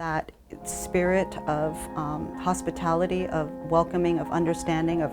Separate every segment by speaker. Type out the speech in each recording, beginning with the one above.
Speaker 1: That spirit of hospitality, of welcoming, of understanding, of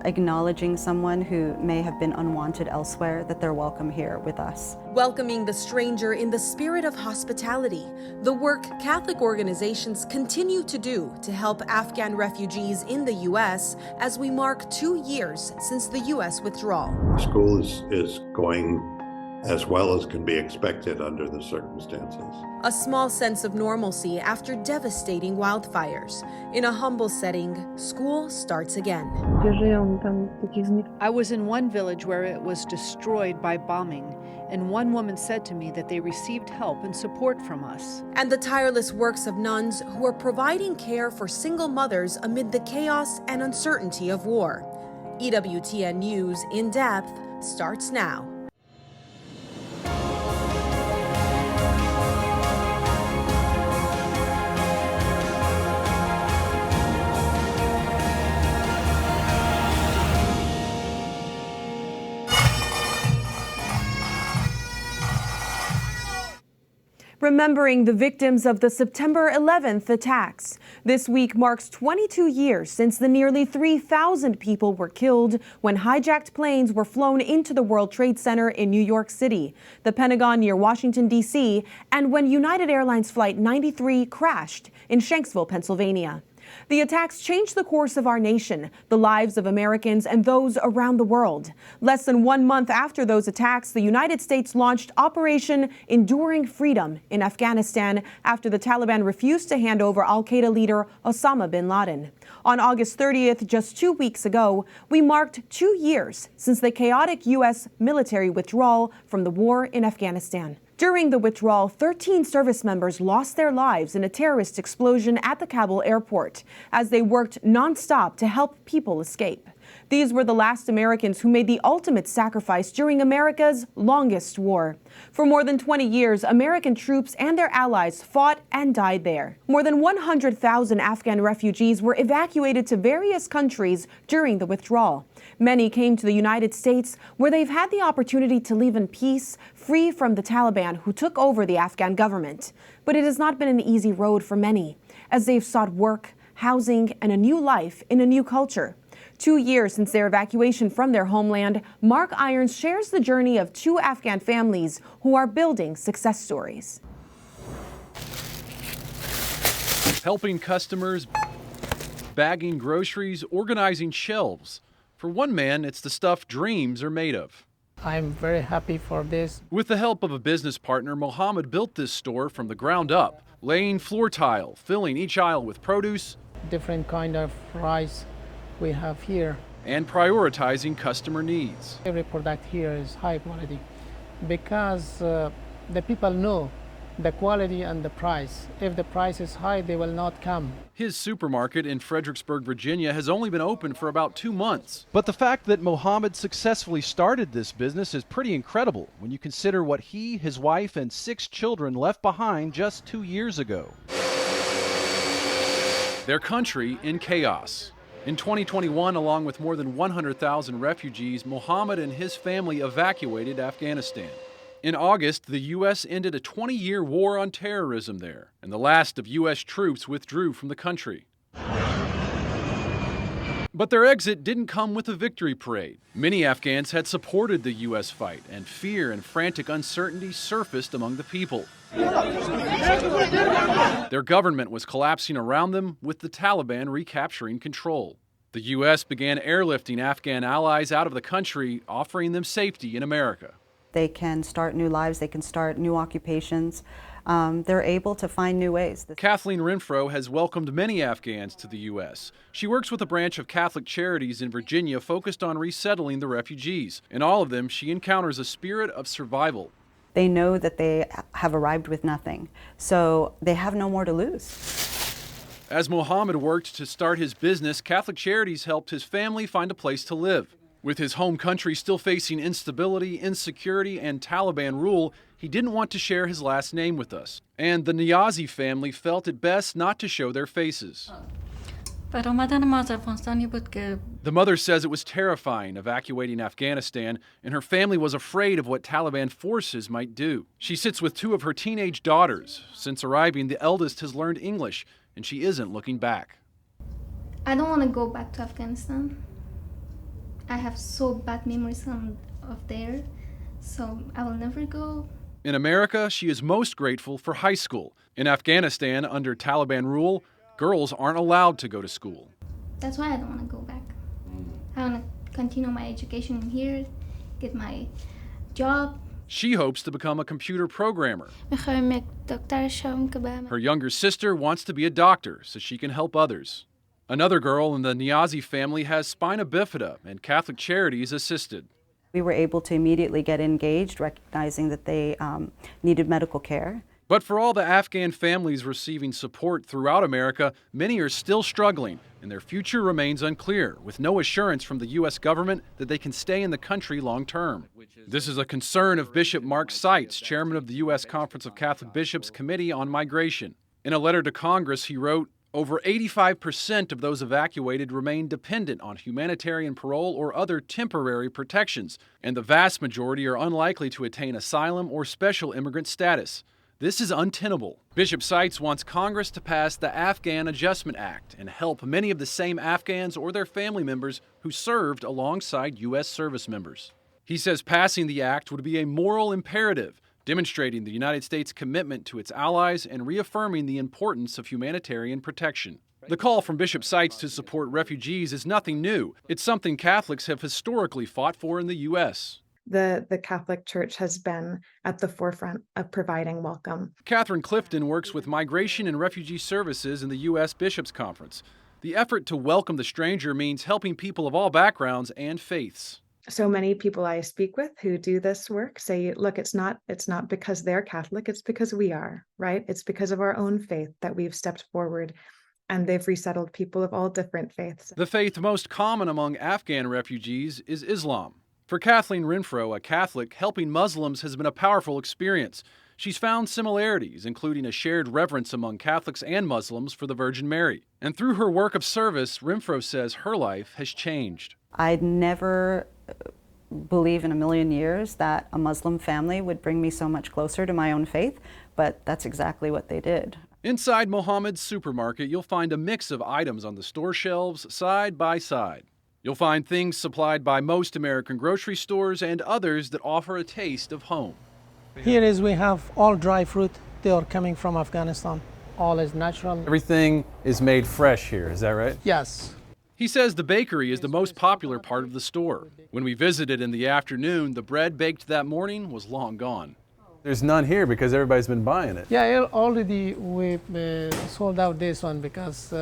Speaker 1: acknowledging someone who may have been unwanted elsewhere, that they're welcome here with us.
Speaker 2: Welcoming the stranger in the spirit of hospitality, the work Catholic organizations continue to do to help Afghan refugees in the U.S. as we mark 2 years since the U.S. withdrawal.
Speaker 3: School is going as well as can be expected under the circumstances.
Speaker 2: A small sense of normalcy after devastating wildfires. In a humble setting, school starts again.
Speaker 4: I was in one village where it was destroyed by bombing, and one woman said to me that they received help and support from us.
Speaker 2: And the tireless works of nuns who are providing care for single mothers amid the chaos and uncertainty of war. EWTN News In Depth starts now. Remembering the victims of the September 11th attacks. This week marks 22 years since the nearly 3,000 people were killed when hijacked planes were flown into the World Trade Center in New York City, the Pentagon near Washington, D.C., and when United Airlines Flight 93 crashed in Shanksville, Pennsylvania. The attacks changed the course of our nation, the lives of Americans and those around the world. Less than 1 month after those attacks, the United States launched Operation Enduring Freedom in Afghanistan after the Taliban refused to hand over al-Qaeda leader Osama bin Laden. On August 30th, just 2 weeks ago, we marked 2 years since the chaotic U.S. military withdrawal from the war in Afghanistan. During the withdrawal, 13 service members lost their lives in a terrorist explosion at the Kabul airport as they worked nonstop to help people escape. These were the last Americans who made the ultimate sacrifice during America's longest war. For more than 20 years, American troops and their allies fought and died there. More than 100,000 Afghan refugees were evacuated to various countries during the withdrawal. Many came to the United States, where they've had the opportunity to live in peace, free from the Taliban who took over the Afghan government. But it has not been an easy road for many, as they've sought work, housing, and a new life in a new culture. 2 years since their evacuation from their homeland, Mark Irons shares the journey of 2 Afghan families who are building success stories.
Speaker 5: Helping customers, bagging groceries, organizing shelves. For one man, it's the stuff dreams are made of.
Speaker 6: I'm very happy for this.
Speaker 5: With the help of a business partner, Mohammed built this store from the ground up, laying floor tile, filling each aisle with produce,
Speaker 6: Different kind of rice we have here.
Speaker 5: and prioritizing customer needs.
Speaker 6: Every product here is high quality because the people know the quality and the price. If the price is high, they will not come.
Speaker 5: His supermarket in Fredericksburg, Virginia has only been open for about 2 months. But the fact that Mohammed successfully started this business is pretty incredible when you consider what he, his wife, and 6 children left behind just 2 years ago. Their country in chaos. In 2021, along with more than 100,000 refugees, Mohammed and his family evacuated Afghanistan. In August, the U.S. ended a 20-year war on terrorism there, and the last of U.S. troops withdrew from the country. But their exit didn't come with a victory parade. Many Afghans had supported the U.S. fight, and fear and frantic uncertainty surfaced among the people. Their government was collapsing around them, with the Taliban recapturing control. The U.S. began airlifting Afghan allies out of the country, offering them safety in America.
Speaker 1: They can start new lives, they can start new occupations. They're able to find new ways.
Speaker 5: Kathleen Renfro has welcomed many Afghans to the U.S. She works with a branch of Catholic Charities in Virginia focused on resettling the refugees. In all of them, she encounters a spirit of survival.
Speaker 1: They know that they have arrived with nothing, so they have no more to lose.
Speaker 5: As Mohammed worked to start his business, Catholic Charities helped his family find a place to live. With his home country still facing instability, insecurity, and Taliban rule, he didn't want to share his last name with us. And the Niazi family felt it best not to show their faces. The mother says it was terrifying evacuating Afghanistan, and her family was afraid of what Taliban forces might do. She sits with two of her teenage daughters. Since arriving, the eldest has learned English, and she isn't looking back.
Speaker 7: I don't want to go back to Afghanistan. I have so bad memories of there, so I will never go.
Speaker 5: In America, she is most grateful for high school. In Afghanistan, under Taliban rule, girls aren't allowed to go to school.
Speaker 7: That's why I don't want to go back. I want to continue my education in here, get my job.
Speaker 5: She hopes to become a computer programmer. Her younger sister wants to be a doctor so she can help others. Another girl in the Niazi family has spina bifida, and Catholic Charities assisted.
Speaker 1: We were able to immediately get engaged, recognizing that they needed medical care.
Speaker 5: But for all the Afghan families receiving support throughout America, many are still struggling, and their future remains unclear, with no assurance from the U.S. government that they can stay in the country long term. This is a concern of Bishop Mark Seitz, chairman of the U.S. Conference of Catholic Bishops Committee on Migration. In a letter to Congress, he wrote, "Over 85% of those evacuated remain dependent on humanitarian parole or other temporary protections, and the vast majority are unlikely to attain asylum or special immigrant status. This is untenable." Bishop Seitz wants Congress to pass the Afghan Adjustment Act and help many of the same Afghans or their family members who served alongside U.S. service members. He says passing the act would be a moral imperative, demonstrating the United States' commitment to its allies and reaffirming the importance of humanitarian protection. The call from Bishop Seitz to support refugees is nothing new. It's something Catholics have historically fought for in the U.S.
Speaker 8: The Catholic Church has been at the forefront of providing welcome.
Speaker 5: Catherine Clifton works with Migration and Refugee Services in the U.S. Bishops' Conference. The effort to welcome the stranger means helping people of all backgrounds and faiths.
Speaker 8: So many people I speak with who do this work say, look, it's not because they're Catholic, it's because we are, right? It's because of our own faith that we've stepped forward, and they've resettled people of all different faiths.
Speaker 5: The faith most common among Afghan refugees is Islam. For Kathleen Renfro, a Catholic, helping Muslims has been a powerful experience. She's found similarities, including a shared reverence among Catholics and Muslims for the Virgin Mary. And through her work of service, Renfro says her life has changed.
Speaker 1: I'd never believe in a million years that a Muslim family would bring me so much closer to my own faith, but that's exactly what they did.
Speaker 5: Inside Mohammed's supermarket, you'll find a mix of items on the store shelves side by side. You'll find things supplied by most American grocery stores and others that offer a taste of home.
Speaker 6: Here we have all dry fruit. They are coming from Afghanistan. All is natural.
Speaker 5: Everything is made fresh here, is that right?
Speaker 6: Yes.
Speaker 5: He says the bakery is the most popular part of the store. When we visited in the afternoon, the bread baked that morning was long gone.
Speaker 9: There's none here because everybody's been buying it.
Speaker 6: Yeah, already we sold out this one because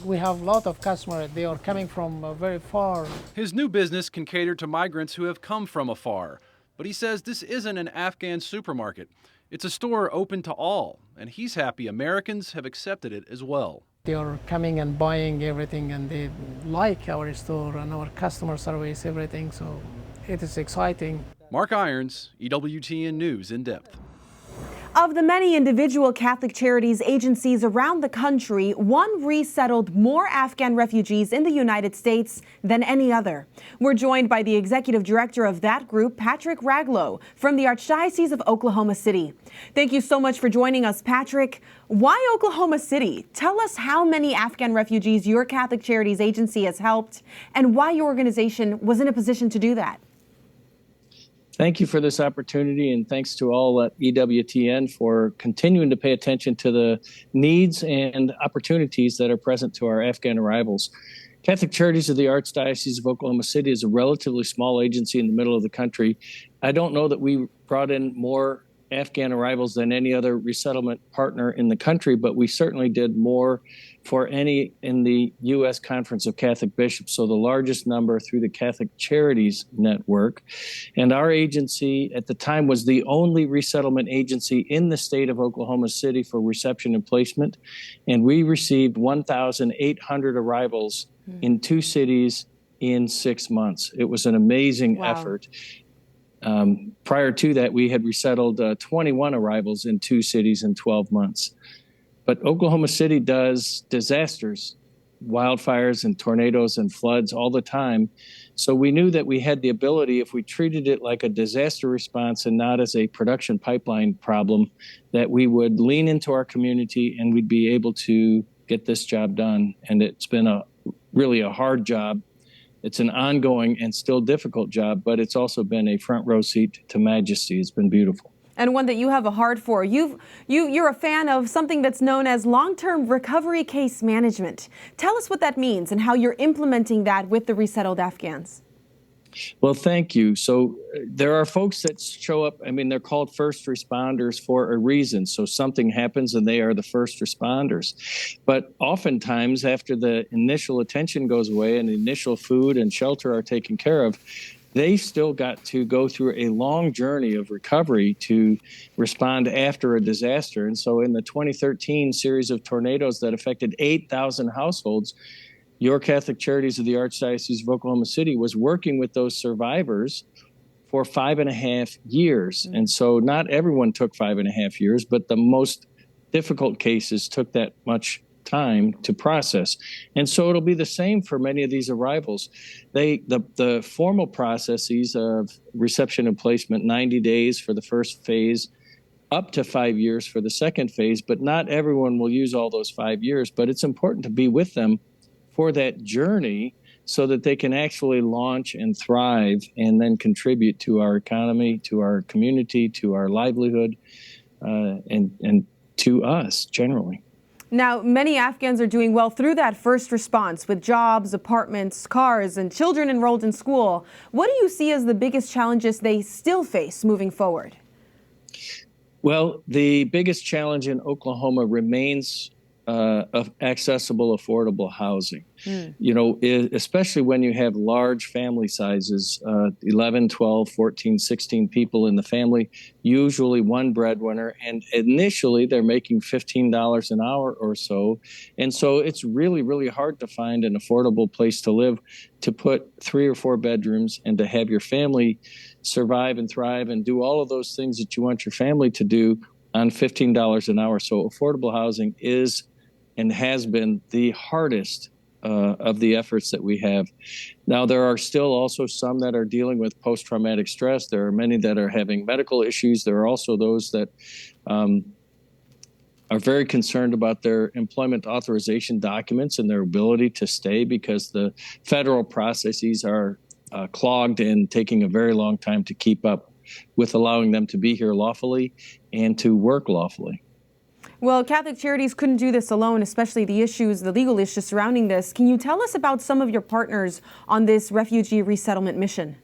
Speaker 6: we have a lot of customers. They are coming from very far.
Speaker 5: His new business can cater to migrants who have come from afar. But he says this isn't an Afghan supermarket. It's a store open to all, and he's happy Americans have accepted it as well.
Speaker 6: They are coming and buying everything, and they like our store and our customer service, everything, so it is exciting.
Speaker 5: Mark Irons, EWTN News In Depth.
Speaker 2: Of the many individual Catholic Charities agencies around the country, one resettled more Afghan refugees in the United States than any other. We're joined by the executive director of that group, Patrick Raglow, from the Archdiocese of Oklahoma City. Thank you so much for joining us, Patrick. Why Oklahoma City? Tell us how many Afghan refugees your Catholic Charities agency has helped and why your organization was in a position to do that.
Speaker 10: Thank you for this opportunity, and thanks to all at EWTN for continuing to pay attention to the needs and opportunities that are present to our Afghan arrivals. Catholic Charities of the Archdiocese of Oklahoma City is a relatively small agency in the middle of the country. I don't know that we brought in more Afghan arrivals than any other resettlement partner in the country, but we certainly did more for any in the U.S. Conference of Catholic Bishops, so the largest number through the Catholic Charities Network. And our agency at the time was the only resettlement agency in the state of Oklahoma City for reception and placement, and we received 1,800 arrivals in 2 cities in 6 months. It was an amazing effort. Prior to that, we had resettled 21 arrivals in 2 cities in 12 months. But Oklahoma City does disasters wildfires and tornadoes and floods all the time. So we knew that we had the ability, if we treated it like a disaster response and not as a production pipeline problem, that we would lean into our community and we'd be able to get this job done. And it's been really a hard job. It's an ongoing and still difficult job, but it's also been a front row seat to majesty. It's been beautiful.
Speaker 2: And one that you have a heart for. You're a fan of something that's known as long-term recovery case management. Tell us what that means and how you're implementing that with the resettled Afghans.
Speaker 10: Well, thank you. So there are folks that show up. I mean, they're called first responders for a reason. So something happens and they are the first responders. But oftentimes after the initial attention goes away and the initial food and shelter are taken care of, they still got to go through a long journey of recovery to respond after a disaster. And so in the 2013 series of tornadoes that affected 8,000 households, Your Catholic Charities of the Archdiocese of Oklahoma City was working with those survivors for 5.5 years. And so not everyone took 5.5 years, but the most difficult cases took that much time to process. And so it'll be the same for many of these arrivals. The formal processes of reception and placement, 90 days for the first phase, up to 5 years for the second phase, but not everyone will use all those 5 years. But it's important to be with them for that journey so that they can actually launch and thrive and then contribute to our economy, to our community, to our livelihood, and to us generally.
Speaker 2: Now, many Afghans are doing well through that first response with jobs, apartments, cars, and children enrolled in school. What do you see as the biggest challenges they still face moving forward?
Speaker 10: Well, the biggest challenge in Oklahoma remains of accessible, affordable housing. You know, especially when you have large family sizes, 11, 12, 14, 16 people in the family, usually one breadwinner. And initially they're making $15 an hour or so. And so it's really, really hard to find an affordable place to live, to put 3 or 4 bedrooms and to have your family survive and thrive and do all of those things that you want your family to do on $15 an hour. So affordable housing is and has been the hardest of the efforts that we have. Now, there are still also some that are dealing with post-traumatic stress. There are many that are having medical issues. There are also those that are very concerned about their employment authorization documents and their ability to stay because the federal processes are clogged and taking a very long time to keep up with allowing them to be here lawfully and to work lawfully.
Speaker 2: Well, Catholic Charities couldn't do this alone, especially the legal issues surrounding this. Can you tell us about some of your partners on this refugee resettlement mission?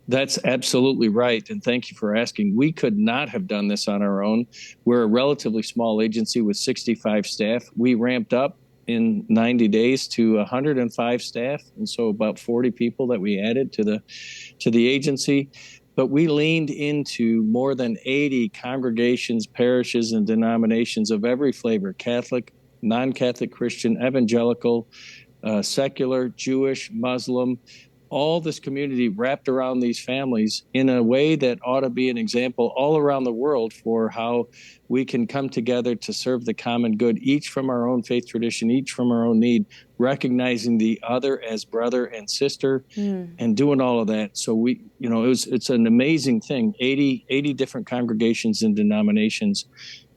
Speaker 10: That's absolutely right. And thank you for asking. We could not have done this on our own. We're a relatively small agency with 65 staff. We ramped up in 90 days to 105 staff. And so about 40 people that we added to the agency. But we leaned into more than 80 congregations, parishes, and denominations of every flavor: Catholic, non-Catholic, Christian, evangelical, secular, Jewish, Muslim. All this community wrapped around these families in a way that ought to be an example all around the world for how we can come together to serve the common good, each from our own faith tradition, each from our own need, recognizing the other as brother and sister, and doing all of that. So it's an amazing thing. 80 different congregations and denominations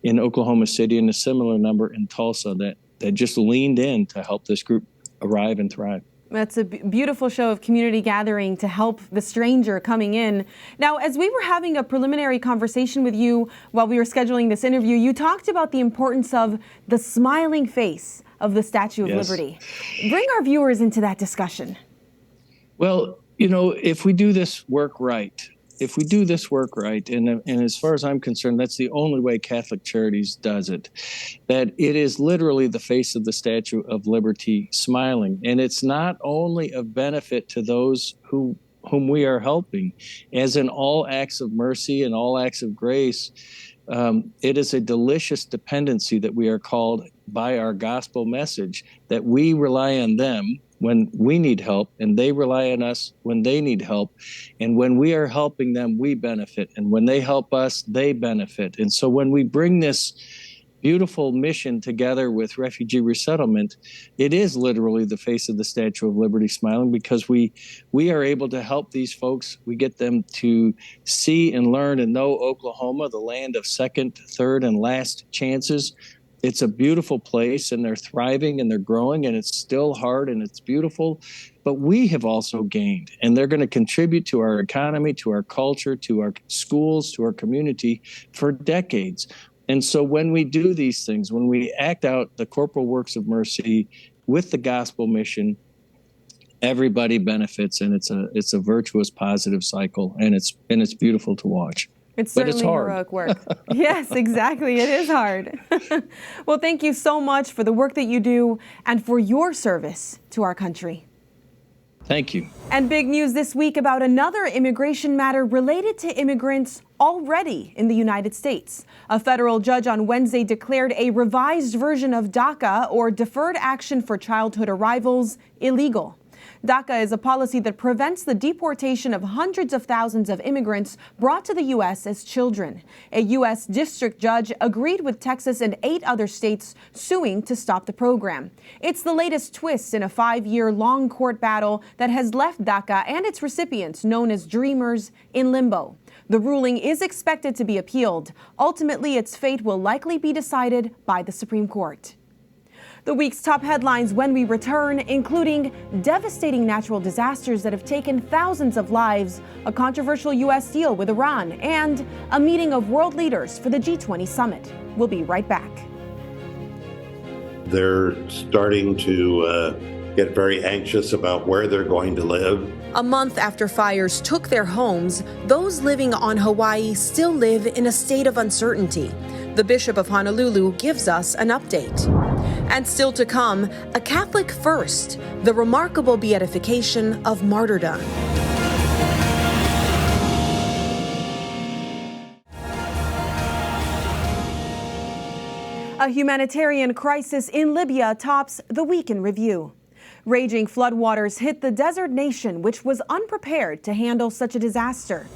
Speaker 10: in Oklahoma City, and a similar number in Tulsa that just leaned in to help this group arrive and thrive.
Speaker 2: That's a beautiful show of community gathering to help the stranger coming in. Now, as we were having a preliminary conversation with you while we were scheduling this interview, you talked about the importance of the smiling face of the Statue of Liberty. Bring our viewers into that discussion. Well,
Speaker 10: if we do this work right, and as far as I'm concerned, that's the only way Catholic Charities does it, that it is literally the face of the Statue of Liberty smiling. And it's not only of benefit to those whom we are helping, as in all acts of mercy and all acts of grace, it is a delicious dependency that we are called by our gospel message, that we rely on them when we need help, and they rely on us when they need help. And when we are helping them, we benefit. And when they help us, they benefit. And so when we bring this beautiful mission together with refugee resettlement, it is literally the face of the Statue of Liberty smiling, because we are able to help these folks. We get them to see and learn and know Oklahoma, the land of second, third, and last chances. It's a beautiful place, and they're thriving and they're growing, and it's still hard and it's beautiful. But we have also gained, and they're going to contribute to our economy, to our culture, to our schools, to our community for decades. And so when we do these things, when we act out the corporal works of mercy with the gospel mission, everybody benefits, and it's a virtuous, positive cycle, and it's beautiful to watch.
Speaker 2: It's certainly heroic work. Yes, exactly. It is hard. Well, thank you so much for the work that you do and for your service to our country.
Speaker 10: Thank you.
Speaker 2: And big news this week about another immigration matter related to immigrants already in the United States. A federal judge on Wednesday declared a revised version of DACA, or Deferred Action for Childhood Arrivals, illegal. DACA is a policy that prevents the deportation of hundreds of thousands of immigrants brought to the U.S. as children. A U.S. district judge agreed with Texas and 8 other states suing to stop the program. It's the latest twist in a 5-year-long court battle that has left DACA and its recipients, known as Dreamers, in limbo. The ruling is expected to be appealed. Ultimately, its fate will likely be decided by the Supreme Court. The week's top headlines when we return, including devastating natural disasters that have taken thousands of lives, a controversial U.S. deal with Iran, and a meeting of world leaders for the G20 summit. We'll be right back.
Speaker 3: They're starting to get very anxious about where they're going to live.
Speaker 2: A month after fires took their homes, those living on Hawaii still live in a state of uncertainty. The Bishop of Honolulu gives us an update. And still to come, a Catholic first, the remarkable beatification of martyrdom. A humanitarian crisis in Libya tops the week in review. Raging floodwaters hit the desert nation, which was unprepared to handle such a disaster.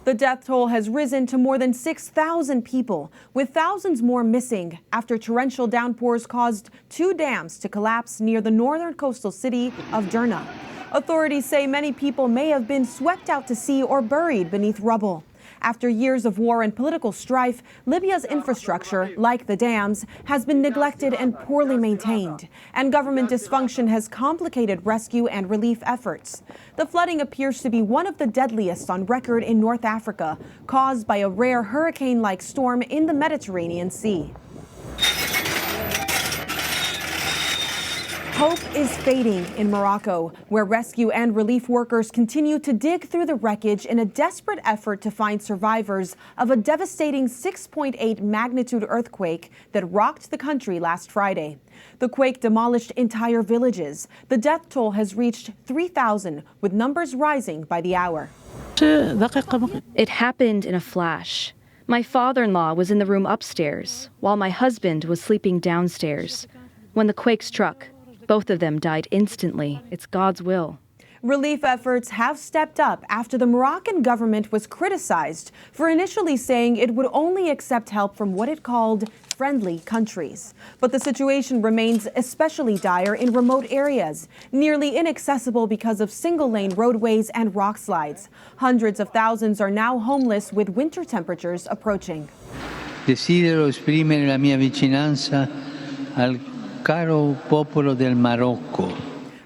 Speaker 2: The death toll has risen to more than 6,000 people, with thousands more missing after torrential downpours caused 2 dams to collapse near the northern coastal city of Derna. Authorities say many people may have been swept out to sea or buried beneath rubble. After years of war and political strife, Libya's infrastructure, like the dams, has been neglected and poorly maintained, and government dysfunction has complicated rescue and relief efforts. The flooding appears to be one of the deadliest on record in North Africa, caused by a rare hurricane-like storm in the Mediterranean Sea. Hope is fading in Morocco, where rescue and relief workers continue to dig through the wreckage in a desperate effort to find survivors of a devastating 6.8 magnitude earthquake that rocked the country last Friday. The quake demolished entire villages. The death toll has reached 3,000, with numbers rising by the hour.
Speaker 11: It happened in a flash. My father-in-law was in the room upstairs, while my husband was sleeping downstairs. When the quake struck, both of them died instantly. It's God's will.
Speaker 2: Relief efforts have stepped up after the Moroccan government was criticized for initially saying it would only accept help from what it called friendly countries. But the situation remains especially dire in remote areas, nearly inaccessible because of single-lane roadways and rock slides. Hundreds of thousands are now homeless with winter temperatures approaching.
Speaker 12: Desidero esprimere la mia vicinanza al caro popolo del Marocco.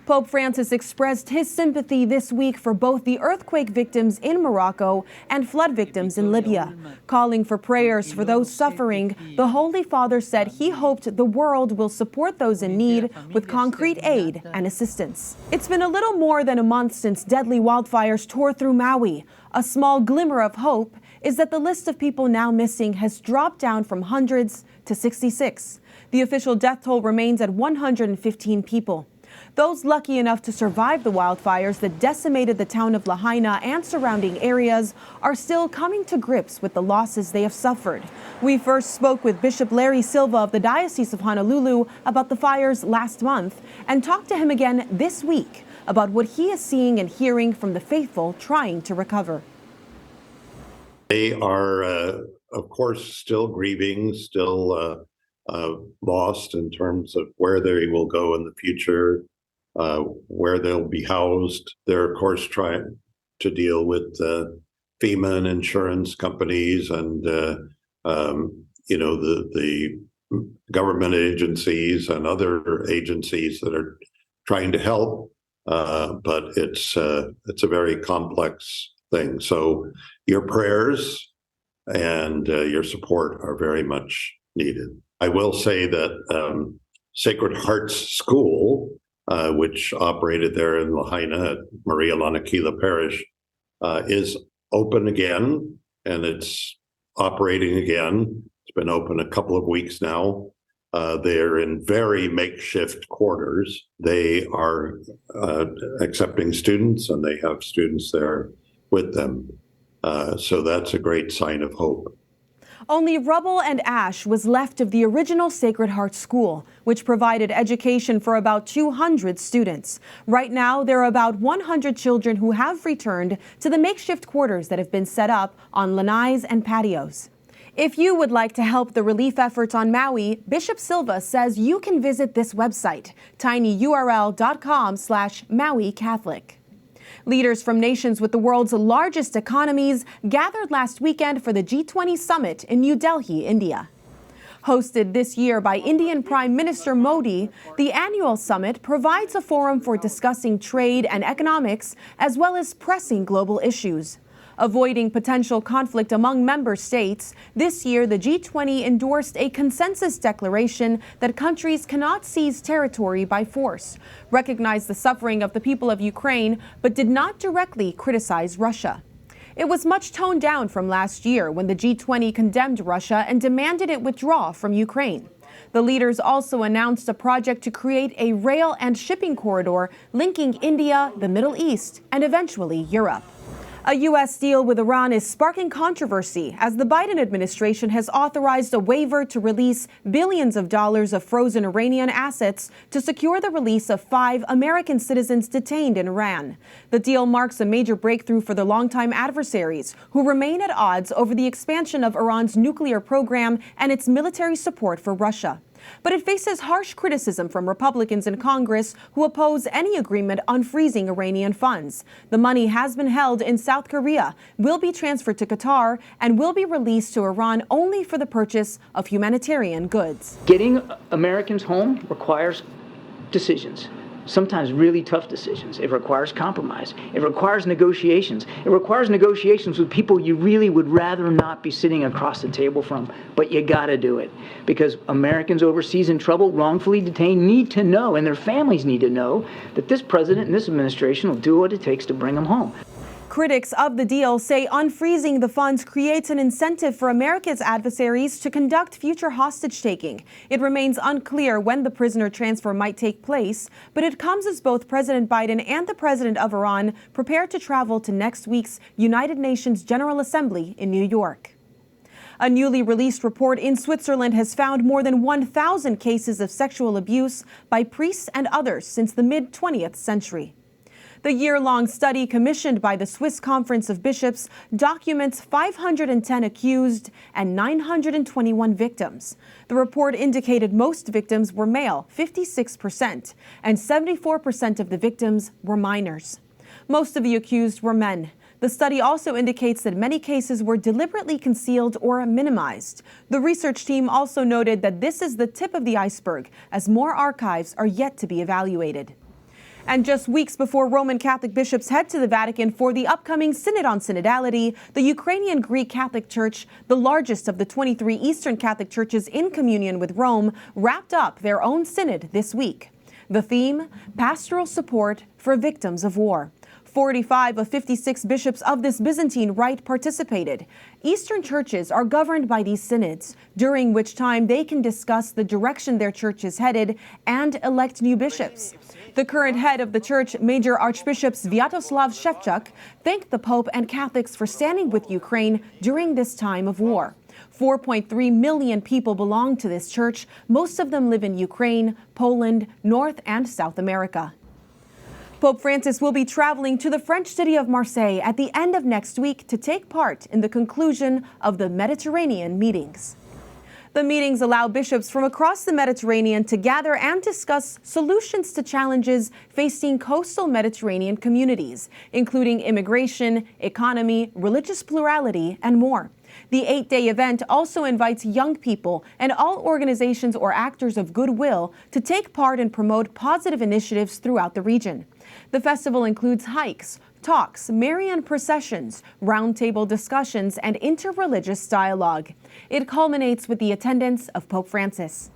Speaker 2: Pope Francis expressed his sympathy this week for both the earthquake victims in Morocco and flood victims in Libya. Calling for prayers for those suffering, the Holy Father said he hoped the world will support those in need with concrete aid and assistance. It's been a little more than a month since deadly wildfires tore through Maui. A small glimmer of hope is that the list of people now missing has dropped down from hundreds to 66. The official death toll remains at 115 people. Those lucky enough to survive the wildfires that decimated the town of Lahaina and surrounding areas are still coming to grips with the losses they have suffered. We first spoke with Bishop Larry Silva of the Diocese of Honolulu about the fires last month and talked to him again this week about what he is seeing and hearing from the faithful trying to recover.
Speaker 3: They are, of course, still grieving, still lost in terms of where they will go in the future, where they'll be housed. They're, of course, trying to deal with FEMA and insurance companies and, the government agencies and other agencies that are trying to help. But it's a very complex thing. So your prayers and your support are very much needed. I will say that Sacred Hearts School, which operated there in Lahaina at Maria Lanakila Parish, is open again, and it's operating again. It's been open a couple of weeks now. They're in very makeshift quarters. They are accepting students, and they have students there with them. So that's a great sign of hope.
Speaker 2: Only rubble and ash was left of the original Sacred Heart School, which provided education for about 200 students. Right now, there are about 100 children who have returned to the makeshift quarters that have been set up on lanais and patios. If you would like to help the relief efforts on Maui, Bishop Silva says you can visit this website, tinyurl.com/Maui Catholic. Leaders from nations with the world's largest economies gathered last weekend for the G20 summit in New Delhi, India. Hosted this year by Indian Prime Minister Modi, the annual summit provides a forum for discussing trade and economics as well as pressing global issues. Avoiding potential conflict among member states, this year the G20 endorsed a consensus declaration that countries cannot seize territory by force, recognize the suffering of the people of Ukraine, but did not directly criticize Russia. It was much toned down from last year when the G20 condemned Russia and demanded it withdraw from Ukraine. The leaders also announced a project to create a rail and shipping corridor linking India, the Middle East, and eventually Europe. A U.S. deal with Iran is sparking controversy as the Biden administration has authorized a waiver to release billions of dollars of frozen Iranian assets to secure the release of 5 American citizens detained in Iran. The deal marks a major breakthrough for the longtime adversaries, who remain at odds over the expansion of Iran's nuclear program and its military support for Russia. But it faces harsh criticism from Republicans in Congress who oppose any agreement on freezing Iranian funds. The money has been held in South Korea, will be transferred to Qatar, and will be released to Iran only for the purchase of humanitarian goods.
Speaker 13: Getting Americans home requires decisions. Sometimes really tough decisions. It requires compromise. It requires negotiations. It requires negotiations with people you really would rather not be sitting across the table from, but you gotta do it. Because Americans overseas in trouble, wrongfully detained, need to know, and their families need to know, that this president and this administration will do what it takes to bring them home.
Speaker 2: Critics of the deal say unfreezing the funds creates an incentive for America's adversaries to conduct future hostage-taking. It remains unclear when the prisoner transfer might take place, but it comes as both President Biden and the president of Iran prepare to travel to next week's United Nations General Assembly in New York. A newly released report in Switzerland has found more than 1,000 cases of sexual abuse by priests and others since the mid-20th century. The year-long study commissioned by the Swiss Conference of Bishops documents 510 accused and 921 victims. The report indicated most victims were male, 56%, and 74% of the victims were minors. Most of the accused were men. The study also indicates that many cases were deliberately concealed or minimized. The research team also noted that this is the tip of the iceberg, as more archives are yet to be evaluated. And just weeks before Roman Catholic bishops head to the Vatican for the upcoming Synod on Synodality, the Ukrainian Greek Catholic Church, the largest of the 23 Eastern Catholic churches in communion with Rome, wrapped up their own synod this week. The theme, pastoral support for victims of war. 45 of 56 bishops of this Byzantine rite participated. Eastern churches are governed by these synods, during which time they can discuss the direction their church is headed and elect new bishops. The current head of the church, Major Archbishop Sviatoslav Shevchuk, thanked the Pope and Catholics for standing with Ukraine during this time of war. 4.3 million people belong to this church. Most of them live in Ukraine, Poland, North and South America. Pope Francis will be traveling to the French city of Marseille at the end of next week to take part in the conclusion of the Mediterranean meetings. The meetings allow bishops from across the Mediterranean to gather and discuss solutions to challenges facing coastal Mediterranean communities, including immigration, economy, religious plurality, and more. The 8-day event also invites young people and all organizations or actors of goodwill to take part and promote positive initiatives throughout the region. The festival includes hikes, talks, Marian processions, roundtable discussions, and interreligious dialogue. It culminates with the attendance of Pope Francis.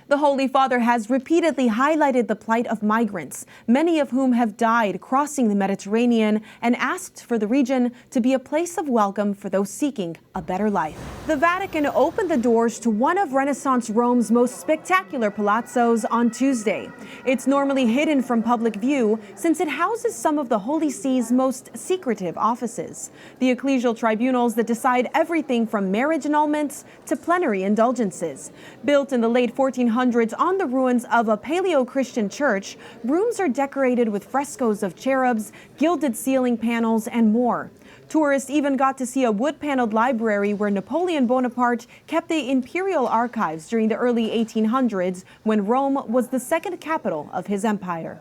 Speaker 2: The Holy Father has repeatedly highlighted the plight of migrants, many of whom have died crossing the Mediterranean, and asked for the region to be a place of welcome for those seeking a better life. The Vatican opened the doors to one of Renaissance Rome's most spectacular palazzos on Tuesday. It's normally hidden from public view since it houses some of the Holy See's most secretive offices, the ecclesial tribunals that decide everything from marriage annulments to plenary indulgences. Built in the late 1400s on the ruins of a Paleo-Christian church, rooms are decorated with frescoes of cherubs, gilded ceiling panels, and more. Tourists even got to see a wood-paneled library where Napoleon Bonaparte kept the imperial archives during the early 1800s, when Rome was the second capital of his empire.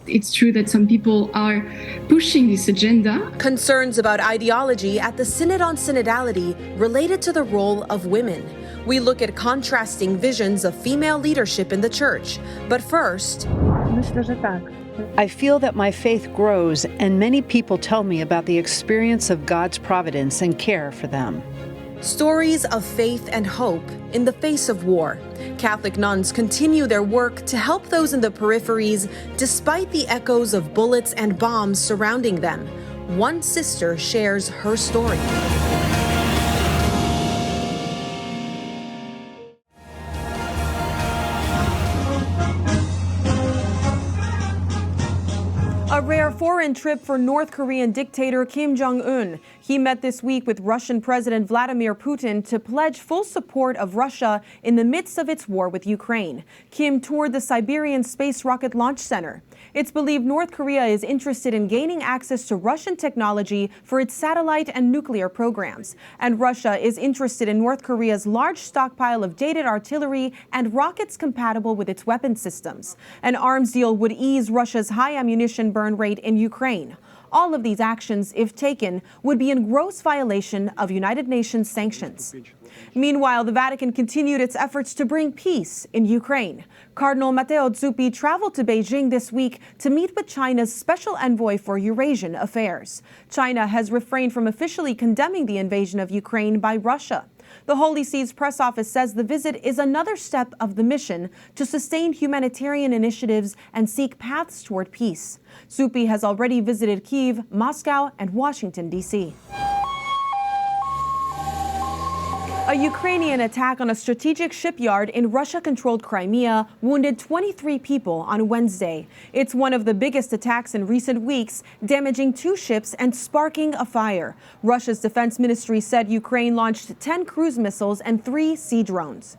Speaker 14: It's true that some people are pushing this agenda.
Speaker 2: Concerns about ideology at the Synod on Synodality related to the role of women. We look at contrasting visions of female leadership in the church. But first,
Speaker 4: I feel that my faith grows, and many people tell me about the experience of God's providence and care for them.
Speaker 2: stories of faith and hope in the face of war. Catholic nuns continue their work to help those in the peripheries despite the echoes of bullets and bombs surrounding them. One sister shares her story. A rare foreign trip for North Korean dictator Kim Jong-un. He met this week with Russian President Vladimir Putin to pledge full support of Russia in the midst of its war with Ukraine. Kim toured the Siberian Space Rocket Launch Center. It's believed North Korea is interested in gaining access to Russian technology for its satellite and nuclear programs. And Russia is interested in North Korea's large stockpile of dated artillery and rockets compatible with its weapon systems. An arms deal would ease Russia's high ammunition burn rate in Ukraine. All of these actions, if taken, would be in gross violation of United Nations sanctions. Meanwhile, the Vatican continued its efforts to bring peace in Ukraine. Cardinal Matteo Zuppi traveled to Beijing this week to meet with China's special envoy for Eurasian affairs. China has refrained from officially condemning the invasion of Ukraine by Russia. The Holy See's press office says the visit is another step of the mission to sustain humanitarian initiatives and seek paths toward peace. Zuppi has already visited Kyiv, Moscow, and Washington, D.C. A Ukrainian attack on a strategic shipyard in Russia-controlled Crimea wounded 23 people on Wednesday. It's one of the biggest attacks in recent weeks, damaging 2 ships and sparking a fire. Russia's defense ministry said Ukraine launched 10 cruise missiles and 3 sea drones.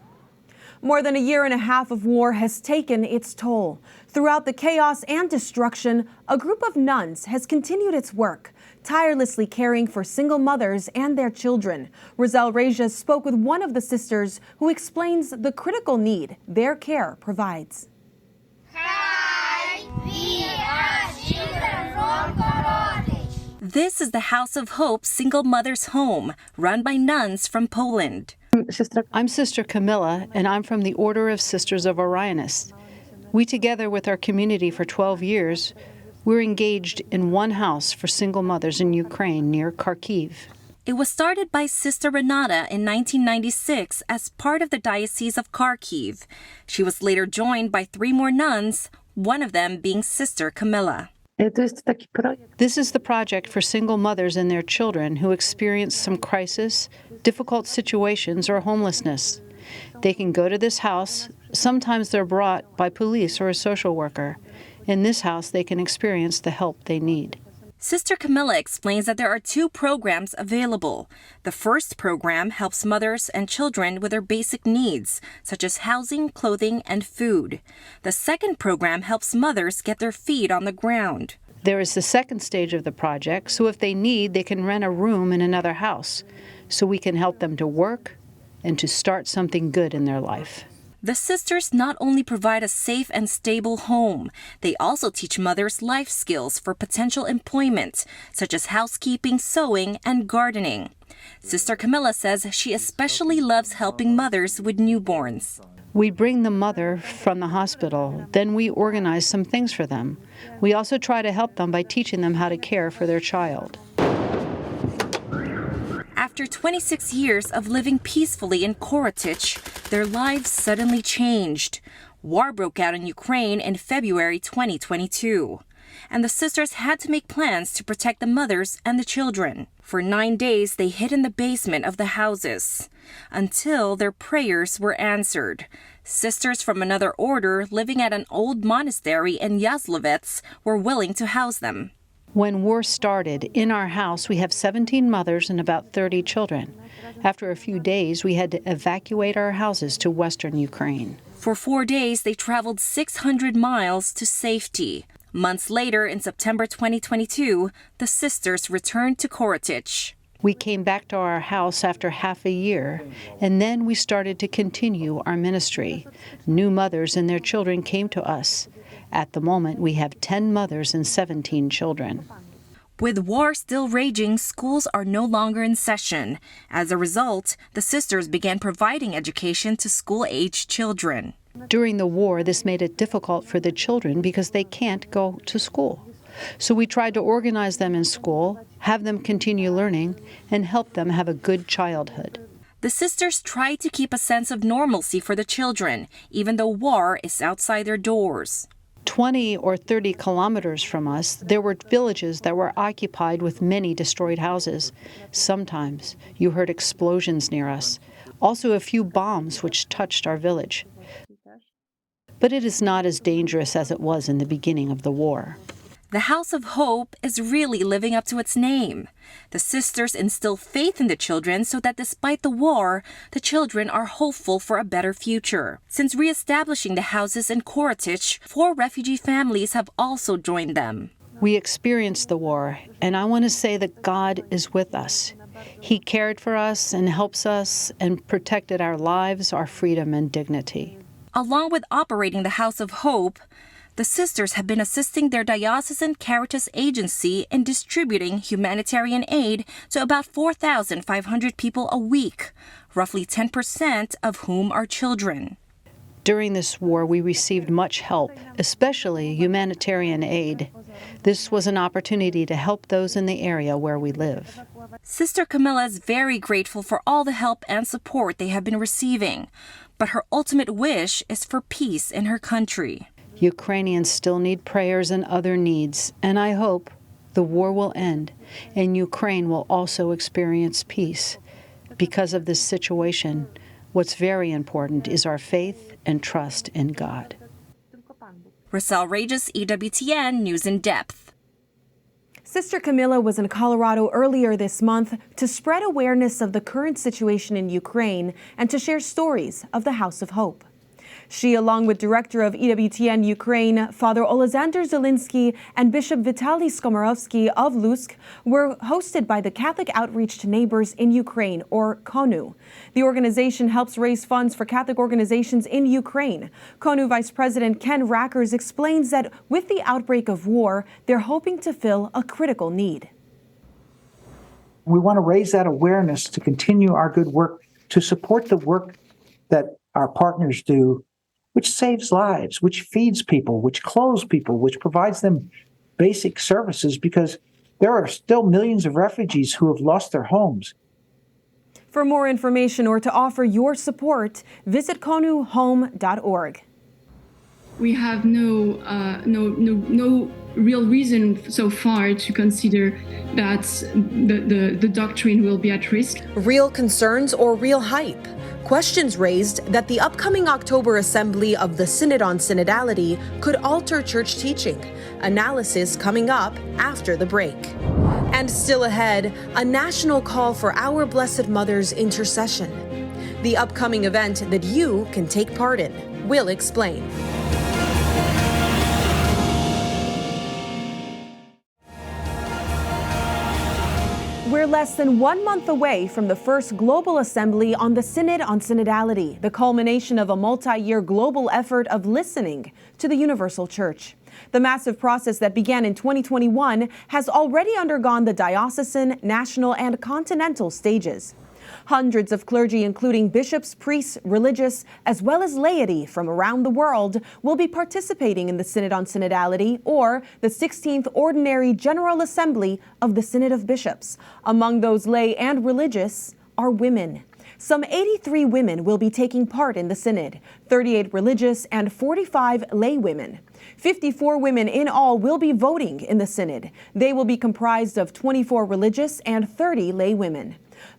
Speaker 2: More than a year and a half of war has taken its toll. Throughout the chaos and destruction, a group of nuns has continued its work, tirelessly caring for single mothers and their children. Rosal Regia spoke with one of the sisters who explains the critical need their care provides.
Speaker 15: Hi, we are children from Korodich. This is the House of Hope Single Mothers Home, run by nuns from Poland.
Speaker 4: I'm Sister Camilla, and I'm from the Order of Sisters of Orionists. We, together with our community for 12 years, we're engaged in one house for single mothers in Ukraine near Kharkiv.
Speaker 15: It was started by Sister Renata in 1996 as part of the Diocese of Kharkiv. She was later joined by 3 more nuns, one of them being Sister Camilla.
Speaker 4: This is the project for single mothers and their children who experience some crisis, difficult situations, or homelessness. They can go to this house. Sometimes they're brought by police or a social worker. In this house, they can experience the help they need.
Speaker 15: Sister Camilla explains that there are 2 programs available. The first program helps mothers and children with their basic needs, such as housing, clothing, and food. The second program helps mothers get their feet on the ground.
Speaker 4: There is the second stage of the project, so if they need, they can rent a room in another house, so we can help them to work, and to start something good in their life.
Speaker 15: The sisters not only provide a safe and stable home, they also teach mothers life skills for potential employment, such as housekeeping, sewing, and gardening. Sister Camilla says she especially loves helping mothers with newborns.
Speaker 4: We bring the mother from the hospital, then we organize some things for them. We also try to help them by teaching them how to care for their child.
Speaker 15: After 26 years of living peacefully in Korytych, their lives suddenly changed. War broke out in Ukraine in February 2022, and the sisters had to make plans to protect the mothers and the children. For 9 days, they hid in the basement of the houses until their prayers were answered. Sisters from another order living at an old monastery in Yazlovets were willing to house them.
Speaker 4: When war started, in our house we have 17 mothers and about 30 children. After a few days, we had to evacuate our houses to western Ukraine.
Speaker 15: For 4 days, they traveled 600 miles to safety. Months later, in September 2022, the sisters returned to Korytych.
Speaker 4: We came back to our house after half a year, and then we started to continue our ministry. New mothers and their children came to us. At the moment, we have 10 mothers and 17 children.
Speaker 15: With war still raging, schools are no longer in session. As a result, the sisters began providing education to school-aged children.
Speaker 4: During the war, this made it difficult for the children because they can't go to school. So we tried to organize them in school, have them continue learning, and help them have a good childhood.
Speaker 15: The sisters tried to keep a sense of normalcy for the children, even though war is outside their doors.
Speaker 4: 20 or 30 kilometers from us, there were villages that were occupied with many destroyed houses. Sometimes you heard explosions near us, also a few bombs which touched our village. But it is not as dangerous as it was in the beginning of the war.
Speaker 15: The House of Hope is really living up to its name. The sisters instill faith in the children so that despite the war, the children are hopeful for a better future. Since reestablishing the houses in Korytych, 4 refugee families have also joined them.
Speaker 4: We experienced the war, and I want to say that God is with us. He cared for us and helps us and protected our lives, our freedom, and dignity.
Speaker 15: Along with operating the House of Hope, the sisters have been assisting their diocesan Caritas agency in distributing humanitarian aid to about 4,500 people a week, roughly 10% of whom are children.
Speaker 4: During this war, we received much help, especially humanitarian aid. This was an opportunity to help those in the area where we live.
Speaker 15: Sister Camilla is very grateful for all the help and support they have been receiving, but her ultimate wish is for peace in her country.
Speaker 4: Ukrainians still need prayers and other needs, and I hope the war will end and Ukraine will also experience peace. Because of this situation, what's very important is our faith and trust in God.
Speaker 15: Rosal Regis, EWTN News in Depth.
Speaker 2: Sister Camilla was in Colorado earlier this month to spread awareness of the current situation in Ukraine and to share stories of the House of Hope. She, along with Director of EWTN Ukraine, Father Oleksandr Zelinsky, and Bishop Vitaly Skomarovsky of Lutsk, were hosted by the Catholic Outreach to Neighbors in Ukraine, or KONU. The organization helps raise funds for Catholic organizations in Ukraine. KONU Vice President Ken Rackers explains that with the outbreak of war, they're hoping to fill a critical need.
Speaker 16: We want to raise that awareness to continue our good work, to support the work that our partners do, which saves lives, which feeds people, which clothes people, which provides them basic services, because there are still millions of refugees who have lost their homes.
Speaker 2: For more information or to offer your support, visit konuhome.org.
Speaker 14: We have no real reason so far to consider that the doctrine will be at risk.
Speaker 2: Real concerns or real hype? Questions raised that the upcoming October assembly of the Synod on Synodality could alter church teaching. Analysis coming up after the break. And still ahead, a national call for Our Blessed Mother's intercession. The upcoming event that you can take part in. We'll explain. We're We're less than 1 month away from the first global assembly on the Synod on Synodality, the culmination of a multi-year global effort of listening to the universal church. The massive process that began in 2021 has already undergone the diocesan, national, and continental stages. Hundreds of clergy, including bishops, priests, religious, as well as laity from around the world, will be participating in the Synod on Synodality, or the 16th Ordinary General Assembly of the Synod of Bishops. Among those lay and religious are women. Some 83 women will be taking part in the Synod, 38 religious and 45 lay women. 54 women in all will be voting in the Synod. They will be comprised of 24 religious and 30 lay women.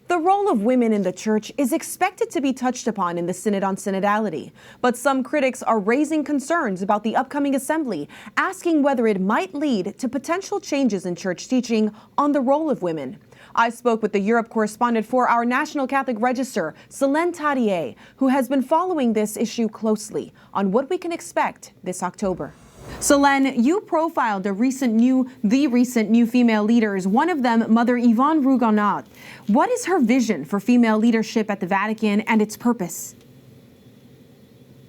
Speaker 2: The role of women in the church is expected to be touched upon in the Synod on Synodality, but some critics are raising concerns about the upcoming assembly, asking whether it might lead to potential changes in church teaching on the role of women. I spoke with the Europe correspondent for our National Catholic Register, Selene Tadier, who has been following this issue closely on what we can expect this October. Selene, you profiled the recent new female leaders, one of them, Mother Yvonne Rougonat. What is her vision for female leadership at the Vatican and its purpose?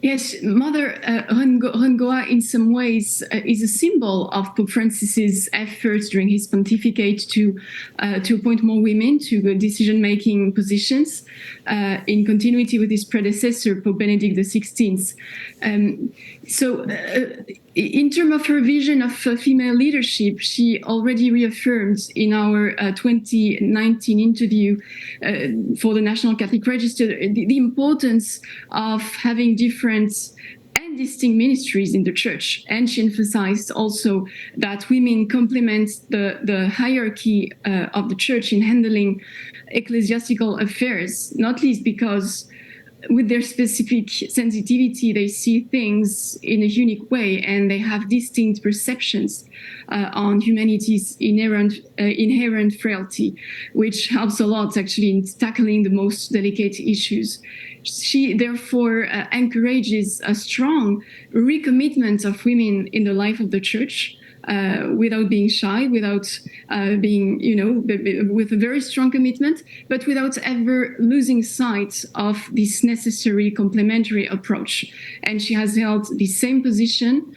Speaker 14: Yes, Mother Rougonat in some ways is a symbol of Pope Francis's efforts during his pontificate to appoint more women to decision-making positions, in continuity with his predecessor, Pope Benedict XVI. In terms of her vision of female leadership, she already reaffirmed in our 2019 interview for the National Catholic Register the importance of having different and distinct ministries in the church. And she emphasized also that women complement the hierarchy of the church in handling ecclesiastical affairs, not least because with their specific sensitivity, they see things in a unique way, and they have distinct perceptions on humanity's inherent frailty, which helps a lot actually in tackling the most delicate issues. She therefore encourages a strong recommitment of women in the life of the church, without being shy, without being, with a very strong commitment, but without ever losing sight of this necessary complementary approach. And she has held the same position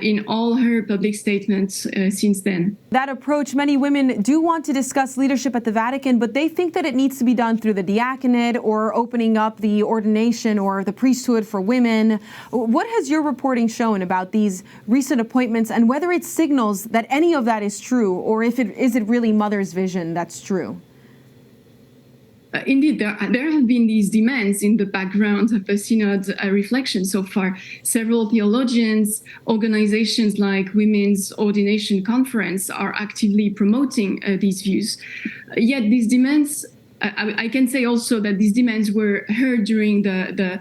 Speaker 14: in all her public statements since then.
Speaker 2: That approach, many women do want to discuss leadership at the Vatican, but they think that it needs to be done through the diaconate or opening up the ordination or the priesthood for women. What has your reporting shown about these recent appointments and whether it signals that any of that is true, or is it really Mother's vision that's true?
Speaker 14: Indeed, there have been these demands in the background of the Synod reflection so far. Several theologians, organizations like Women's Ordination Conference are actively promoting these views. Yet these demands, I can say also that these demands were heard during the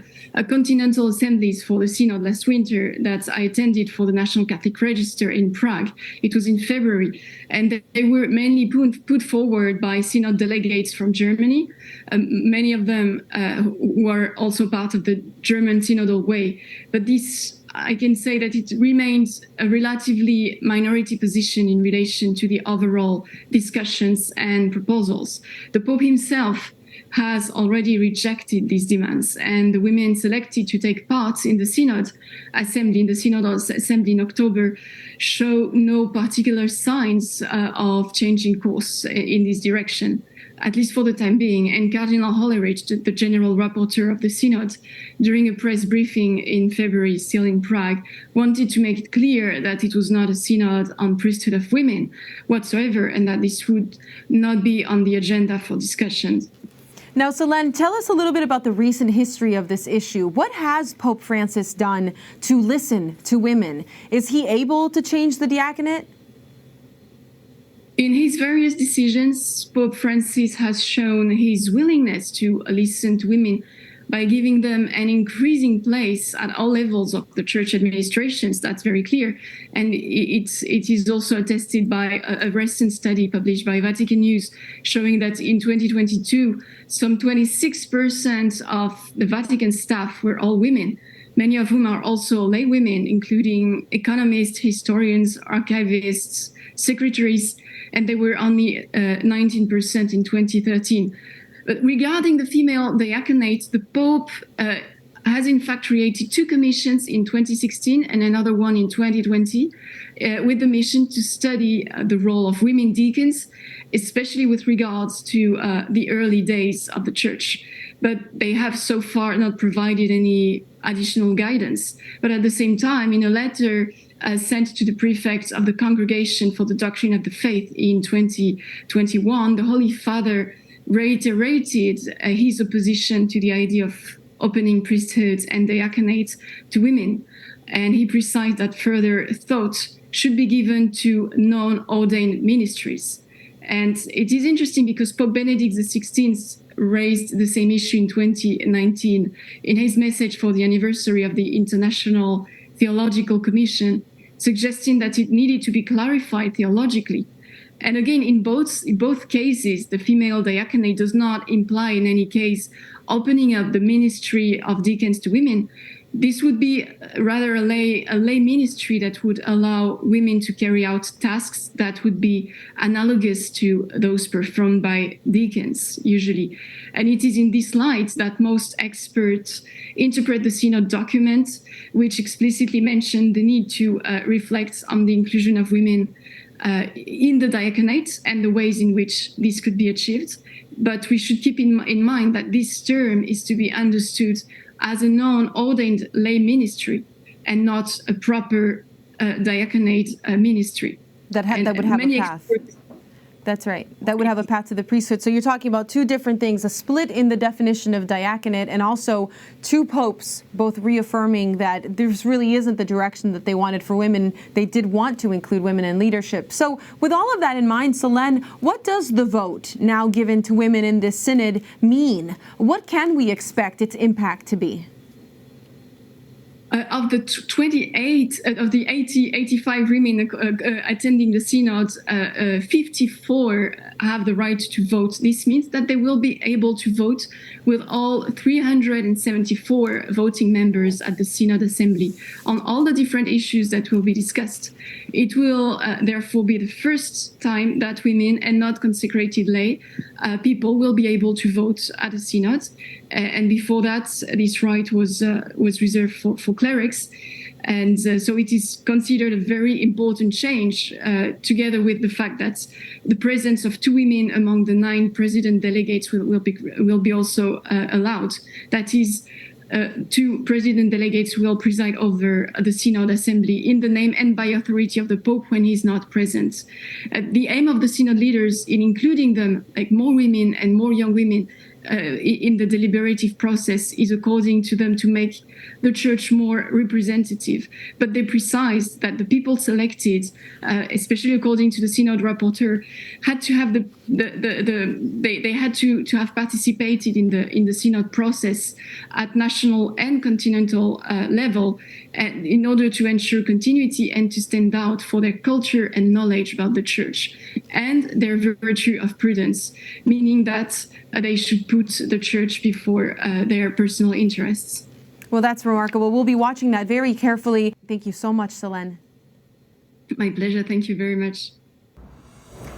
Speaker 14: continental assemblies for the Synod last winter that I attended for the National Catholic Register in Prague. It was in February, and they were mainly put forward by Synod delegates from Germany, many of them who are also part of the German Synodal way. But this, I can say that it remains a relatively minority position in relation to the overall discussions and proposals. The Pope himself has already rejected these demands, and the women selected to take part in the Synod Assembly, in the Synodal Assembly in October, show no particular signs of changing course in this direction, at least for the time being. And Cardinal Hollerich, the General Rapporteur of the Synod, during a press briefing in February, still in Prague, wanted to make it clear that it was not a Synod on priesthood of women whatsoever, and that this would not be on the agenda for discussions.
Speaker 2: Now, Selene, tell us a little bit about the recent history of this issue. What has Pope Francis done to listen to women? Is he able to change the diaconate?
Speaker 14: In his various decisions, Pope Francis has shown his willingness to listen to women by giving them an increasing place at all levels of the church administrations. That's very clear. And it is also attested by a recent study published by Vatican News showing that in 2022, some 26% of the Vatican staff were all women, many of whom are also lay women, including economists, historians, archivists, secretaries, and they were only 19% in 2013. But regarding the female diaconate, the Pope has in fact created 2 commissions in 2016 and another one in 2020 with the mission to study the role of women deacons, especially with regards to the early days of the church. But they have so far not provided any additional guidance. But at the same time, in a letter sent to the prefect of the Congregation for the Doctrine of the Faith in 2021, the Holy Father reiterated his opposition to the idea of opening priesthoods and diaconate to women. And he precised that further thought should be given to non-ordained ministries. And it is interesting because Pope Benedict XVI raised the same issue in 2019 in his message for the anniversary of the International Theological Commission, suggesting that it needed to be clarified theologically. And again, in both cases, the female diaconate does not imply in any case opening up the ministry of deacons to women. This would be rather a lay ministry that would allow women to carry out tasks that would be analogous to those performed by deacons, usually. And it is in this light that most experts interpret the Synod document, which explicitly mentioned the need to reflect on the inclusion of women in the diaconate and the ways in which this could be achieved. But we should keep in mind that this term is to be understood as a non-ordained lay ministry and not a proper diaconate ministry.
Speaker 2: That would have a path. That's right. That would have a path to the priesthood. So you're talking about 2 different things, a split in the definition of diaconate and also 2 popes both reaffirming that this really isn't the direction that they wanted for women. They did want to include women in leadership. So with all of that in mind, Selene, what does the vote now given to women in this synod mean? What can we expect its impact to be?
Speaker 14: Of the 85 women attending the synod, 54 have the right to vote. This means that they will be able to vote with all 374 voting members at the Synod Assembly on all the different issues that will be discussed. It will therefore be the first time that women and not consecrated lay people will be able to vote at the Synod. And before that, this right was reserved for clerics. And so it is considered a very important change, together with the fact that the presence of 2 women among the 9 president delegates will be also allowed. That is, 2 president delegates will preside over the Synod Assembly in the name and by authority of the Pope when he is not present. The aim of the Synod leaders in including them, like more women and more young women, in the deliberative process is, according to them, to make the church more representative. But they precise that the people selected, especially according to the Synod rapporteur, had to have they had to have participated in the Synod process at national and continental level, and in order to ensure continuity and to stand out for their culture and knowledge about the church and their virtue of prudence, meaning that they should put the church before their personal interests.
Speaker 2: Well, that's remarkable. We'll be watching that very carefully. Thank you so much, Selene.
Speaker 14: My pleasure. Thank you very much.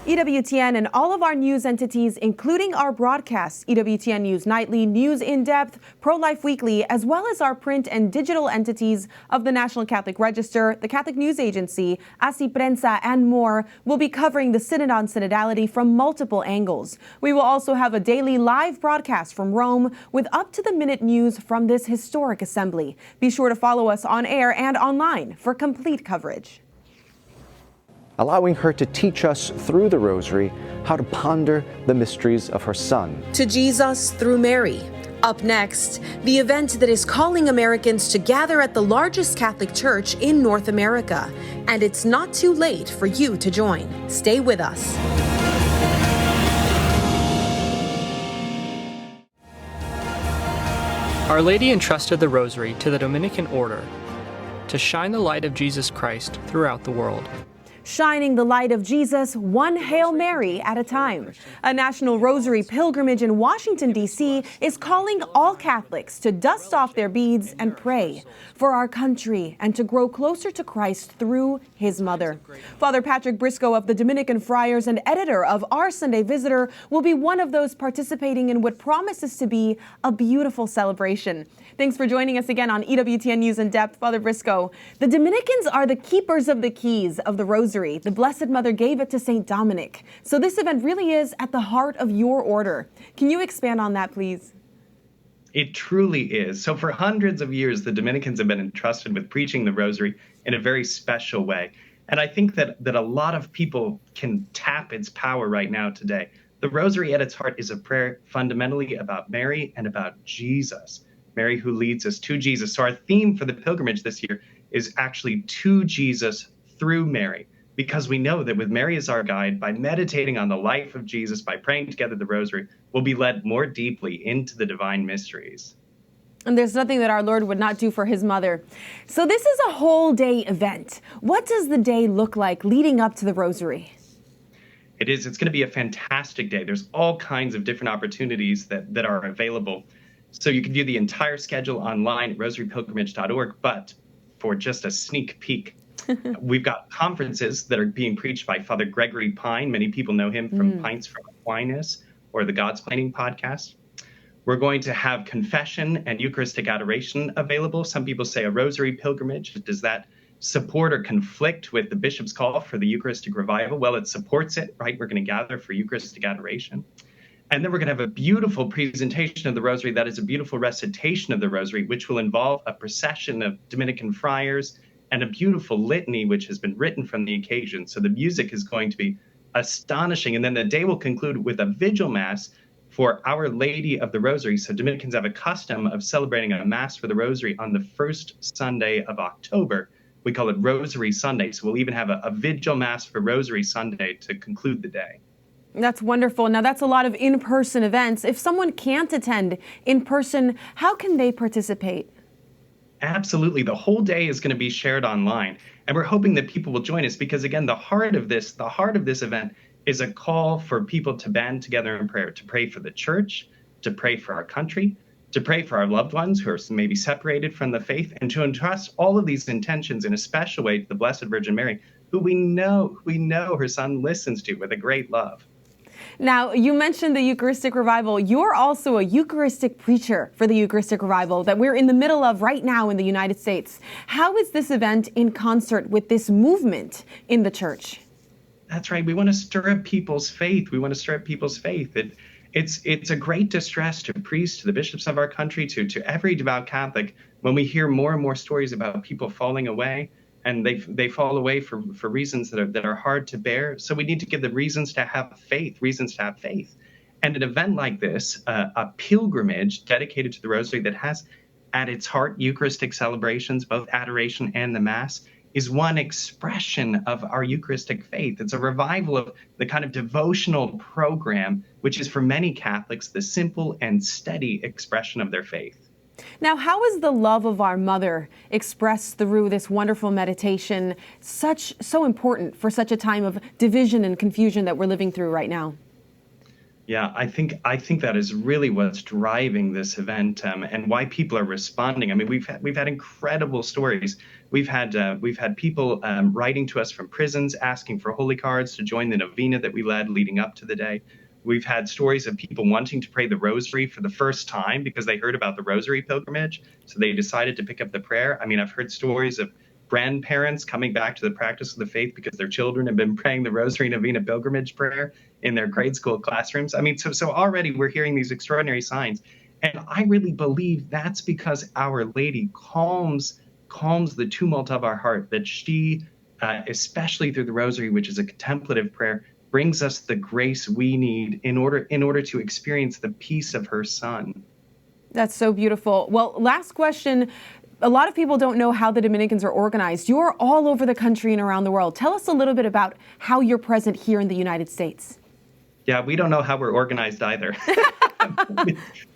Speaker 2: EWTN and all of our news entities, including our broadcasts, EWTN News Nightly, News In Depth, Pro-Life Weekly, as well as our print and digital entities of the National Catholic Register, the Catholic News Agency, Así Prensa, and more, will be covering the Synod on Synodality from multiple angles. We will also have a daily live broadcast from Rome with up-to-the-minute news from this historic assembly. Be sure to follow us on air and online for complete coverage.
Speaker 17: Allowing her to teach us through the Rosary how to ponder the mysteries of her Son.
Speaker 18: To Jesus through Mary. Up next, the event that is calling Americans to gather at the largest Catholic church in North America. And it's not too late for you to join. Stay with us.
Speaker 19: Our Lady entrusted the Rosary to the Dominican order to shine the light of Jesus Christ throughout the world.
Speaker 2: shining the light of Jesus one Hail Mary at a time. A national Rosary pilgrimage in Washington, D.C. is calling all Catholics to dust off their beads and pray for our country and to grow closer to Christ through his mother. Father Patrick Briscoe of the Dominican Friars and editor of Our Sunday Visitor will be one of those participating in what promises to be a beautiful celebration. Thanks for joining us again on EWTN News In Depth, Father Briscoe. The Dominicans are the keepers of the keys of the Rosary. The Blessed Mother gave it to St. Dominic. So this event really is at the heart of your order. Can you expand on that, please?
Speaker 19: It truly is. So for hundreds of years, the Dominicans have been entrusted with preaching the Rosary in a very special way. And I think that a lot of people can tap its power right now today. The Rosary at its heart is a prayer fundamentally about Mary and about Jesus. Mary who leads us to Jesus. So our theme for the pilgrimage this year is actually to Jesus through Mary, because we know that with Mary as our guide, by meditating on the life of Jesus, by praying together the Rosary, we'll be led more deeply into the divine mysteries.
Speaker 2: And there's nothing that our Lord would not do for his mother. So this is a whole day event. What does the day look like leading up to the Rosary?
Speaker 19: It's going to be a fantastic day. There's all kinds of different opportunities that are available. So you can view the entire schedule online at rosarypilgrimage.org, but for just a sneak peek, we've got conferences that are being preached by Father Gregory Pine. Many people know him from Pints from Aquinas or the Godsplaining podcast. We're going to have confession and Eucharistic adoration available. Some people say a Rosary pilgrimage. Does that support or conflict with the bishop's call for the Eucharistic revival? Well, it supports it, right? We're going to gather for Eucharistic adoration. And then we're going to have a beautiful presentation of the Rosary. That is a beautiful recitation of the Rosary, which will involve a procession of Dominican friars and a beautiful litany, which has been written from the occasion. So the music is going to be astonishing. And then the day will conclude with a vigil mass for Our Lady of the Rosary. So Dominicans have a custom of celebrating a mass for the Rosary on the first Sunday of October. We call it Rosary Sunday. So we'll even have a vigil mass for Rosary Sunday to conclude the day.
Speaker 2: That's wonderful. Now, that's a lot of in-person events. If someone can't attend in person, how can they participate?
Speaker 19: Absolutely. The whole day is going to be shared online. And we're hoping that people will join us because, again, the heart of this event is a call for people to band together in prayer, to pray for the church, to pray for our country, to pray for our loved ones who are maybe separated from the faith, and to entrust all of these intentions in a special way to the Blessed Virgin Mary, who we know her son listens to with a great love.
Speaker 2: Now, you mentioned the Eucharistic Revival. You're also a Eucharistic preacher for the Eucharistic Revival that we're in the middle of right now in the United States. How is this event in concert with this movement in the church?
Speaker 19: That's right. We want to stir up people's faith. It's a great distress to priests, to the bishops of our country, to every devout Catholic when we hear more and more stories about people falling away. And they fall away for reasons that are hard to bear. So we need to give them reasons to have faith. And an event like this, a pilgrimage dedicated to the Rosary that has at its heart Eucharistic celebrations, both adoration and the Mass, is one expression of our Eucharistic faith. It's a revival of the kind of devotional program, which is for many Catholics the simple and steady expression of their faith.
Speaker 2: Now, how is the love of our mother expressed through this wonderful meditation so important for such a time of division and confusion that we're living through right now?
Speaker 19: Yeah, I think that is really what's driving this event and why people are responding. I mean, we've had incredible stories. We've had people writing to us from prisons asking for holy cards to join the novena that we led leading up to the day. We've had stories of people wanting to pray the Rosary for the first time because they heard about the Rosary pilgrimage, so they decided to pick up the prayer. I mean, I've heard stories of grandparents coming back to the practice of the faith because their children have been praying the Rosary Novena pilgrimage prayer in their grade school classrooms. I mean, so already we're hearing these extraordinary signs. And I really believe that's because Our Lady calms the tumult of our heart, that she, especially through the Rosary, which is a contemplative prayer, brings us the grace we need in order to experience the peace of her Son.
Speaker 2: That's so beautiful. Well, last question. A lot of people don't know how the Dominicans are organized. You're all over the country and around the world. Tell us a little bit about how you're present here in the United States.
Speaker 19: Yeah, we don't know how we're organized either.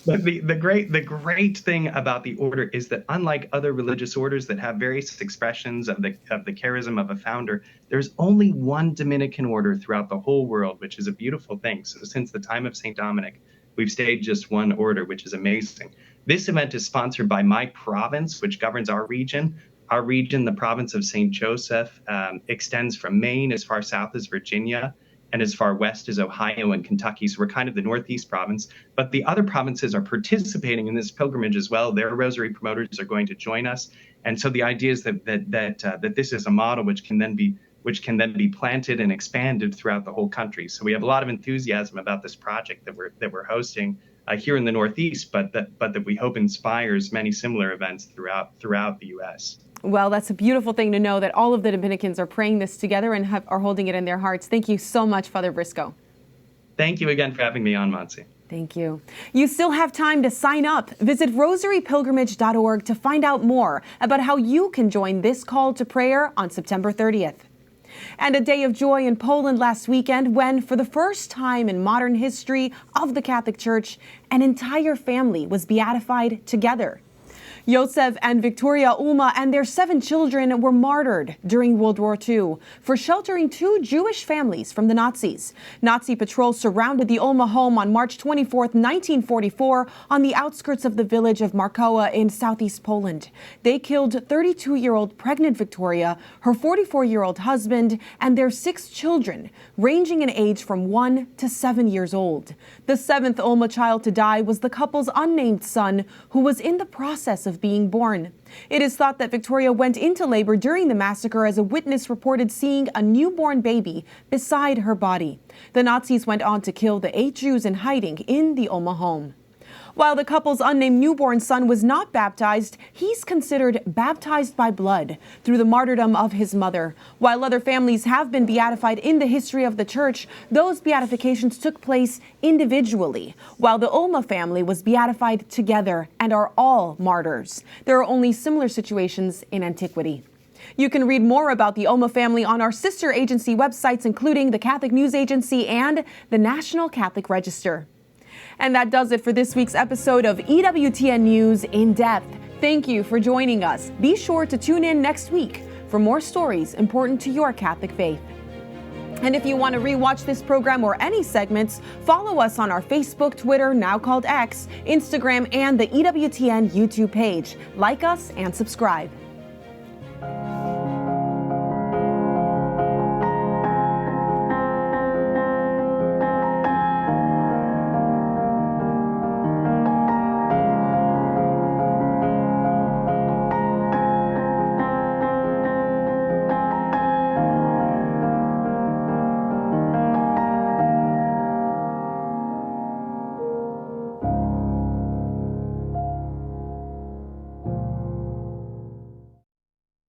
Speaker 19: But the great thing about the order is that unlike other religious orders that have various expressions of the charism of a founder, there's only one Dominican order throughout the whole world, which is a beautiful thing. So since the time of St. Dominic, we've stayed just one order, which is amazing. This event is sponsored by my province, which governs our region. Our region, the province of St. Joseph, extends from Maine as far south as Virginia, and as far west as Ohio and Kentucky. So we're kind of the Northeast province, but the other provinces are participating in this pilgrimage as well. Their Rosary promoters are going to join us. And so the idea is that this is a model which can then be planted and expanded throughout the whole country. So we have a lot of enthusiasm about this project that we're hosting here in the Northeast, but that we hope inspires many similar events throughout the U.S.
Speaker 2: Well, that's a beautiful thing to know that all of the Dominicans are praying this together and are holding it in their hearts. Thank you so much, Father Briscoe.
Speaker 19: Thank you again for having me on, Montse.
Speaker 2: Thank you. You still have time to sign up. Visit rosarypilgrimage.org to find out more about how you can join this call to prayer on September 30th. And a day of joy in Poland last weekend when, for the first time in modern history of the Catholic Church, an entire family was beatified together. Josef and Victoria Ulma and their 7 children were martyred during World War II for sheltering 2 Jewish families from the Nazis. Nazi patrols surrounded the Ulma home on March 24, 1944, on the outskirts of the village of Markowa in southeast Poland. They killed 32-year-old pregnant Victoria, her 44-year-old husband, and their 6 children, ranging in age from 1 to 7 years old. The 7th Ulma child to die was the couple's unnamed son, who was in the process of being born. It is thought that Victoria went into labor during the massacre as a witness reported seeing a newborn baby beside her body. The Nazis went on to kill the 8 Jews in hiding in the Ulma home. While the couple's unnamed newborn son was not baptized, he's considered baptized by blood through the martyrdom of his mother. While other families have been beatified in the history of the church, those beatifications took place individually, while the Ulma family was beatified together and are all martyrs. There are only similar situations in antiquity. You can read more about the Ulma family on our sister agency websites, including the Catholic News Agency and the National Catholic Register. And that does it for this week's episode of EWTN News In Depth. Thank you for joining us. Be sure to tune in next week for more stories important to your Catholic faith. And if you want to rewatch this program or any segments, follow us on our Facebook, Twitter, now called X, Instagram, and the EWTN YouTube page. Like us and subscribe.